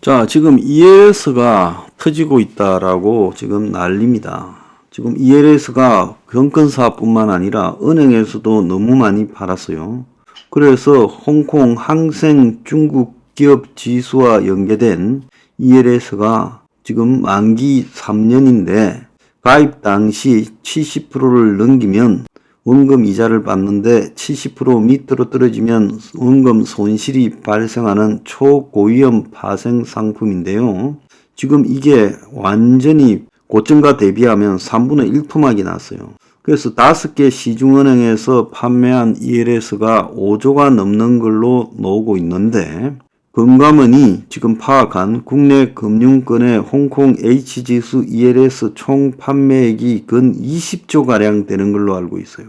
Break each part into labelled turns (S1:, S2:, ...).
S1: 자, 지금 ELS가 터지고 있다라고 지금 난립니다. 지금 ELS가 정권사뿐만 아니라 은행에서도 너무 많이 팔았어요. 그래서 홍콩 항생 중국 기업 지수와 연계된 ELS가 지금 만기 3년인데 가입 당시 70%를 넘기면 원금 이자를 받는데 70% 밑으로 떨어지면 원금 손실이 발생하는 초고위험 파생 상품인데요. 지금 이게 완전히 고점과 대비하면 3분의 1 토막이 났어요. 그래서 5개 시중은행에서 판매한 ELS가 5조가 넘는 걸로 나오고 있는데 금감원이 지금 파악한 국내 금융권의 홍콩 H지수 ELS 총 판매액이 근 20조가량 되는 걸로 알고 있어요.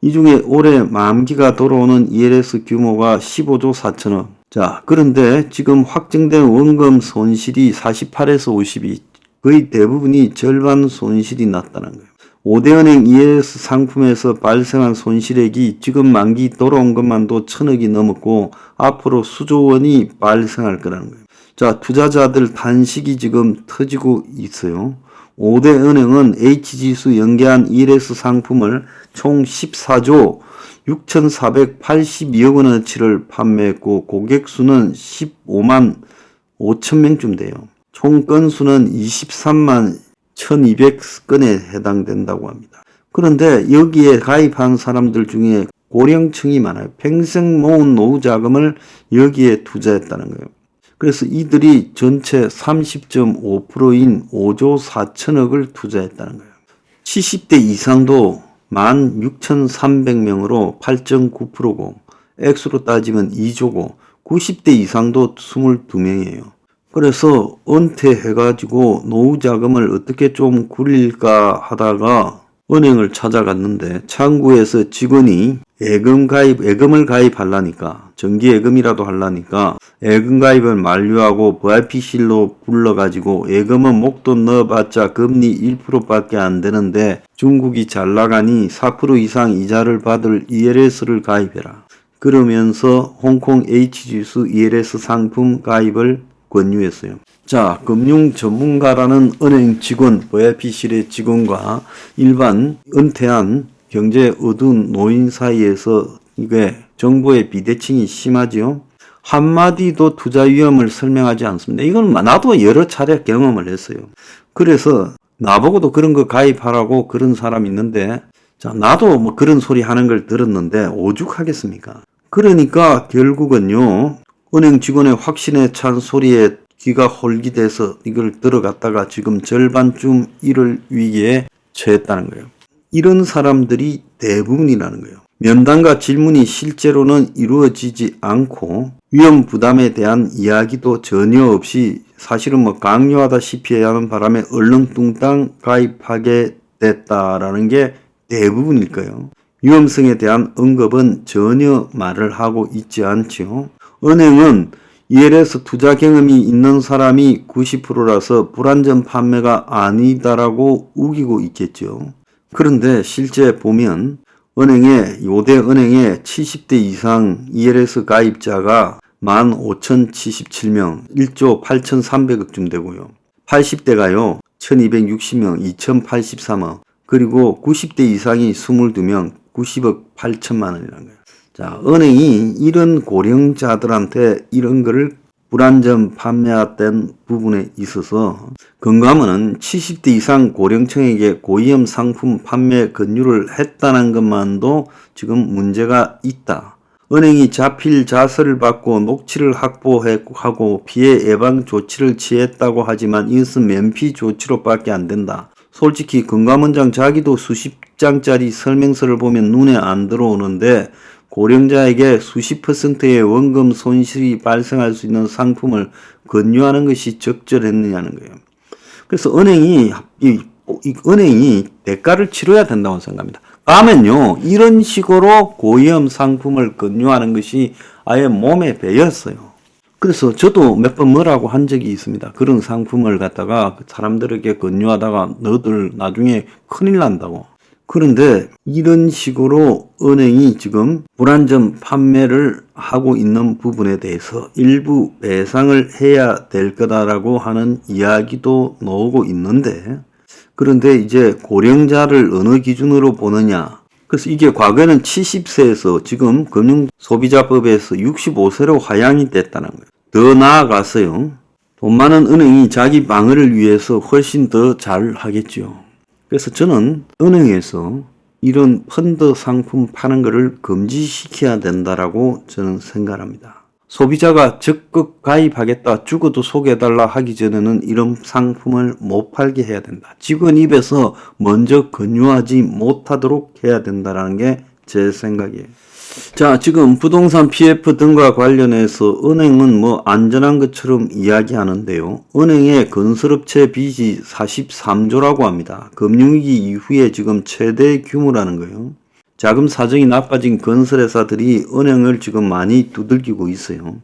S1: 이 중에 올해 만기가 돌아오는 ELS 규모가 15조 4천억. 자, 그런데 지금 확정된 원금 손실이 48에서 52, 거의 대부분이 절반 손실이 났다는 거예요. 5대 은행 ELS 상품에서 발생한 손실액이 지금 만기 돌아온 것만도 1,000억이 넘었고 앞으로 수조 원이 발생할 거라는 거예요. 자, 투자자들 단식이 지금 터지고 있어요. 5대 은행은 H지수 연계한 ELS 상품을 총 14조 6,482억 원어치를 판매했고 고객 수는 15만 5천 명쯤 돼요. 총 건수는 23만 1,200건에 해당된다고 합니다. 그런데 여기에 가입한 사람들 중에 고령층이 많아요. 평생 모은 노후 자금을 여기에 투자했다는 거예요. 그래서 이들이 전체 30.5%인 5조 4천억을 투자했다는 거예요. 70대 이상도 16,300명으로 8.9%고 액수로 따지면 2조고 90대 이상도 22명이에요. 그래서 은퇴해가지고 노후 자금을 어떻게 좀 굴릴까 하다가 은행을 찾아갔는데 창구에서 직원이 예금을 가입하려니까 정기예금이라도 하려니까 예금 가입을 만료하고 VIP실로 불러가지고 예금은 목돈 넣어봤자 금리 1%밖에 안 되는데 중국이 잘 나가니 4% 이상 이자를 받을 ELS를 가입해라. 그러면서 홍콩 H지수 ELS 상품 가입을 권유했어요. 자, 금융 전문가라는 은행 직원, VIP실의 직원과 일반 은퇴한 경제 어두운 노인 사이에서 이게 정보의 비대칭이 심하죠. 한마디도 투자 위험을 설명하지 않습니다. 이건 나도 여러 차례 경험을 했어요. 그래서 나보고도 그런 거 가입하라고 그런 사람 있는데 자, 나도 뭐 그런 소리 하는 걸 들었는데 오죽하겠습니까? 그러니까 결국은요. 은행 직원의 확신에 찬 소리에 귀가 홀기돼서 이걸 들어갔다가 지금 절반쯤 잃을 위기에 처했다는 거예요. 이런 사람들이 대부분이라는 거예요. 면담과 질문이 실제로는 이루어지지 않고 위험 부담에 대한 이야기도 전혀 없이 사실은 뭐 강요하다시피 해야 하는 바람에 얼렁뚱땅 가입하게 됐다라는 게 대부분일 거예요. 위험성에 대한 언급은 전혀 말을 하고 있지 않죠. 은행은 ELS 투자 경험이 있는 사람이 90%라서 불안전 판매가 아니다라고 우기고 있겠죠. 그런데 실제 보면 요대 은행의 70대 이상 ELS 가입자가 15,077명, 1조 8,300억쯤 되고요. 80대가요, 1,260명, 2,083억, 그리고 90대 이상이 22명, 90억 8천만 원이라는 거예요. 자, 은행이 이런 고령자들한테 이런 거를 불안전 판매했던 부분에 있어서 금감원은 70대 이상 고령층에게 고위험 상품 판매 권유를 했다는 것만도 지금 문제가 있다. 은행이 자필 자서를 받고 녹취를 확보하고 피해 예방 조치를 취했다고 하지만 이것은 면피 조치로밖에 안 된다. 솔직히 금감원장 자기도 수십 장짜리 설명서를 보면 눈에 안 들어오는데 고령자에게 수십 %의 원금 손실이 발생할 수 있는 상품을 권유하는 것이 적절했느냐는 거예요. 그래서 은행이 대가를 치러야 된다고 생각합니다. 가면요, 이런 식으로 고위험 상품을 권유하는 것이 아예 몸에 배였어요. 그래서 저도 몇 번 뭐라고 한 적이 있습니다. 그런 상품을 갖다가 사람들에게 권유하다가 너들 나중에 큰일 난다고. 그런데 이런 식으로 은행이 지금 불안전 판매를 하고 있는 부분에 대해서 일부 배상을 해야 될 거다라고 하는 이야기도 나오고 있는데, 그런데 이제 고령자를 어느 기준으로 보느냐. 그래서 이게 과거에는 70세에서 지금 금융소비자법에서 65세로 하향이 됐다는 거예요. 더 나아가서요, 돈 많은 은행이 자기 방어를 위해서 훨씬 더 잘 하겠죠. 그래서 저는 은행에서 이런 펀드 상품 파는 것을 금지시켜야 된다라고 저는 생각합니다. 소비자가 적극 가입하겠다, 죽어도 소개해달라 하기 전에는 이런 상품을 못 팔게 해야 된다. 직원 입에서 먼저 권유하지 못하도록 해야 된다는 게 제 생각이에요. 자, 지금 부동산 PF 등과 관련해서 은행은 안전한 것처럼 이야기하는데요. 은행의 건설업체 빚이 43조라고 합니다. 금융위기 이후에 지금 최대 규모라는 거예요. 자금 사정이 나빠진 건설회사들이 은행을 지금 많이 두들기고 있어요.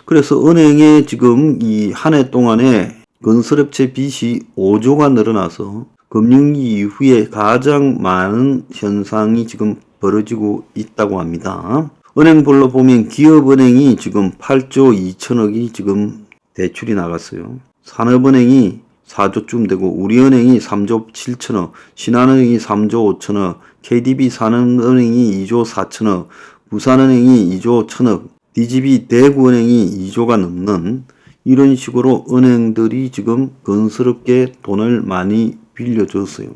S1: 그래서 은행에 지금 이 한 해 동안에 건설업체 빚이 5조가 늘어나서 금융위기 이후에 가장 많은 현상이 지금 벌어지고 있다고 합니다. 은행별로 보면 기업은행이 지금 8조 2천억이 지금 대출이 나갔어요. 산업은행이 4조쯤 되고 우리은행이 3조 7천억, 신한은행이 3조 5천억, KDB 산업은행이 2조 4천억, 부산은행이 2조 1천억, DGB 대구은행이 2조가 넘는 이런 식으로 은행들이 지금 건설업계에 돈을 많이 빌려줬어요.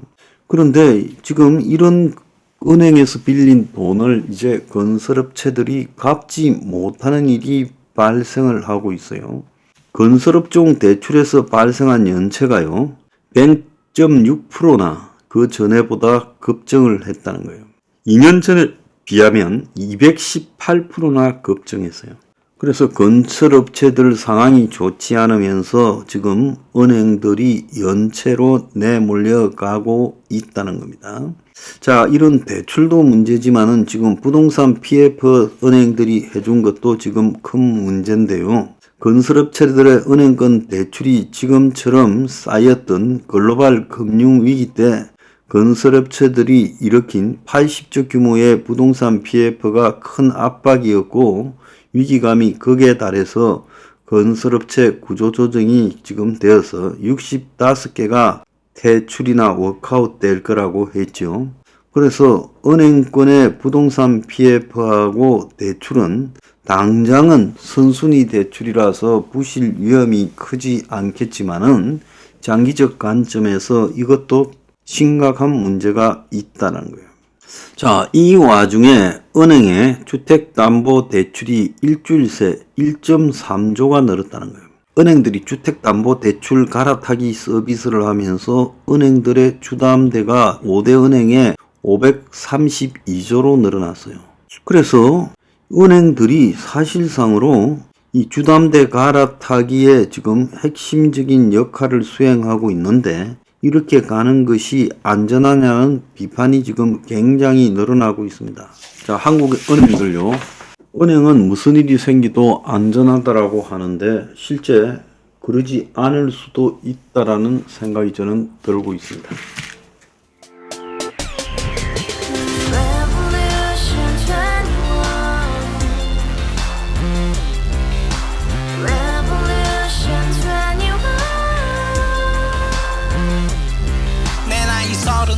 S1: 그런데 지금 이런 은행에서 빌린 돈을 이제 건설업체들이 갚지 못하는 일이 발생을 하고 있어요. 건설업종 대출에서 발생한 연체가요, 100.6%나 그 전에보다 급증을 했다는 거예요. 2년 전에 비하면 218%나 급증했어요. 그래서 건설업체들 상황이 좋지 않으면서 지금 은행들이 연체로 내몰려가고 있다는 겁니다. 자, 이런 대출도 문제지만은 지금 부동산 PF 은행들이 해준 것도 지금 큰 문제인데요. 건설업체들의 은행권 대출이 지금처럼 쌓였던 글로벌 금융위기 때 건설업체들이 일으킨 80조 규모의 부동산 PF가 큰 압박이었고, 위기감이 극에 달해서 건설업체 구조조정이 지금 되어서 65개가 퇴출이나 워크아웃 될 거라고 했죠. 그래서 은행권의 부동산 PF하고 대출은 당장은 선순위 대출이라서 부실 위험이 크지 않겠지만은 장기적 관점에서 이것도 심각한 문제가 있다는 거예요. 자, 이 와중에 은행의 주택담보대출이 일주일 새 1.3조가 늘었다는 거예요. 은행들이 주택담보대출 갈아타기 서비스를 하면서 은행들의 주담대가 5대 은행에 532조로 늘어났어요. 그래서 은행들이 사실상으로 이 주담대 갈아타기에 지금 핵심적인 역할을 수행하고 있는데, 이렇게 가는 것이 안전하냐는 비판이 지금 굉장히 늘어나고 있습니다. 자, 한국 은행들요. 은행은 무슨 일이 생기도 안전하다라고 하는데 실제 그러지 않을 수도 있다라는 생각이 저는 들고 있습니다.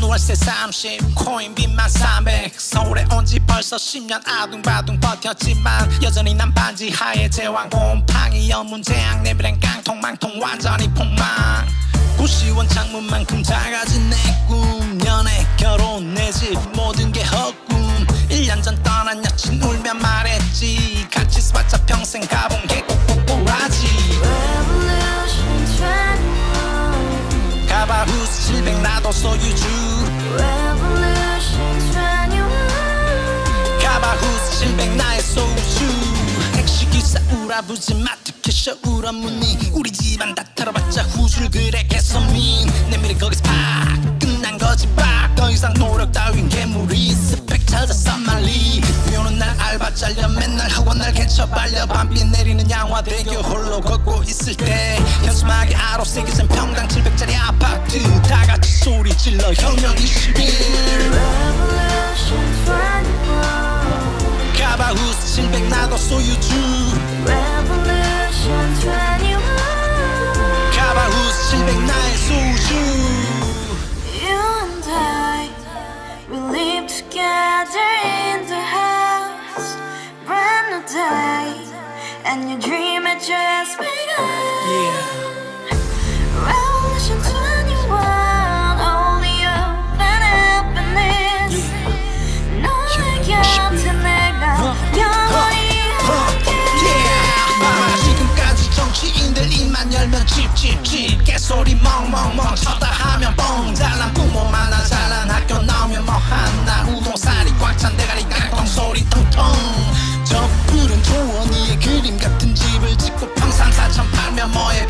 S2: 월세 30 코인빚만 300 서울에 온 지 벌써 10년 아둥바둥 버텼지만 여전히 난 반지 하에 제왕 곰팡이 연문제약 내비랑 깡통망통 완전히 폭망 90원 창문만큼 작아진 내 꿈 연애 결혼 내 집 모든 게 헛꿈 1년 전 떠난 여친 울며 말했지 같이 써봤자 평생 가본 게 꼭꼭꼭라지 가바후스 700 나도 소유주 가바후스 700 나의 소주 택시기사 우라부지 마트캐셔 울어문이 우리 집안 다 털어봤자 후줄 그래 개선민 내 미래 거기서 팍 끝난 거지 팍 더 이상 노력 따윈 괴물이 스펙 찾아 싼말리 비오는 날 알바 잘려 맨날 학원 날 개쳐 발려 밤비 내리는 양화대교 홀로 걷고 있을 때 현수막에 아로 새겨진 평당 700짜리 아파트 다같이 소리 질러 혁명 21 뭐에